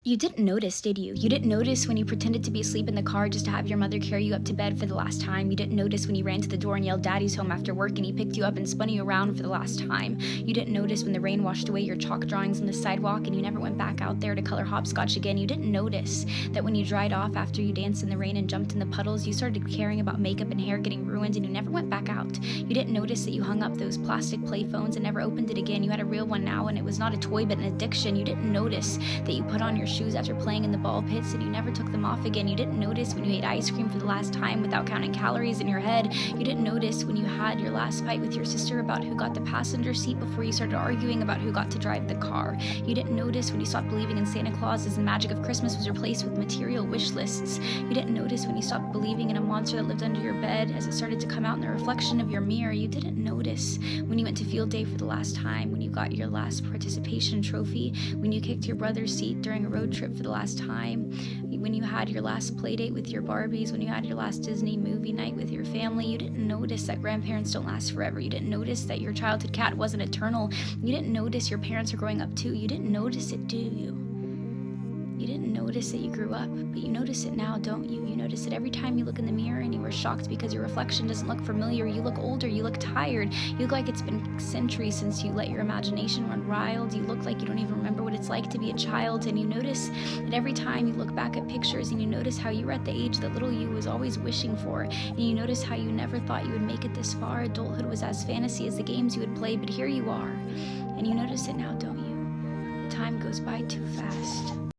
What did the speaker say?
You didn't notice, did you? You didn't notice when you pretended to be asleep in the car just to have your mother carry you up to bed for the last time. You didn't notice when you ran to the door and yelled "Daddy's home" after work and he picked you up and spun you around for the last time. You didn't notice when the rain washed away your chalk drawings on the sidewalk and you never went back out there to color hopscotch again. You didn't notice that when you dried off after you danced in the rain and jumped in the puddles, you started caring about makeup and hair getting ruined and you never went back out. You didn't notice that you hung up those plastic play phones and never opened it again. You had a real one now and it was not a toy but an addiction. You didn't notice that you put on your shoes after playing in the ball pits and you never took them off again. You didn't notice when you ate ice cream for the last time without counting calories in your head. You didn't notice when you had your last fight with your sister about who got the passenger seat before you started arguing about who got to drive the car. You didn't notice when you stopped believing in Santa Claus as the magic of Christmas was replaced with material wish lists. You didn't notice when you stopped believing in a monster that lived under your bed as it started to come out in the reflection of your mirror. You didn't notice when you went to field day for the last time, when you got your last participation trophy, when you kicked your brother's seat during a road trip for the last time, when you had your last play date with your Barbies, when you had your last Disney movie night with your family. You didn't notice that grandparents don't last forever. You didn't notice that your childhood cat wasn't eternal. You didn't notice your parents are growing up too. You didn't notice it, do you? You didn't notice that you grew up, but you notice it now, don't you? You notice it every time you look in the mirror and you were shocked because your reflection doesn't look familiar. You look older, you look tired, you look like it's been centuries since you let your imagination run wild. You look like you don't even remember what it's like to be a child, and you notice that every time you look back at pictures and you notice how you were at the age that little you was always wishing for, and you notice how you never thought you would make it this far. Adulthood was as fantasy as the games you would play, but here you are, and you notice it now, don't you? The time goes by too fast.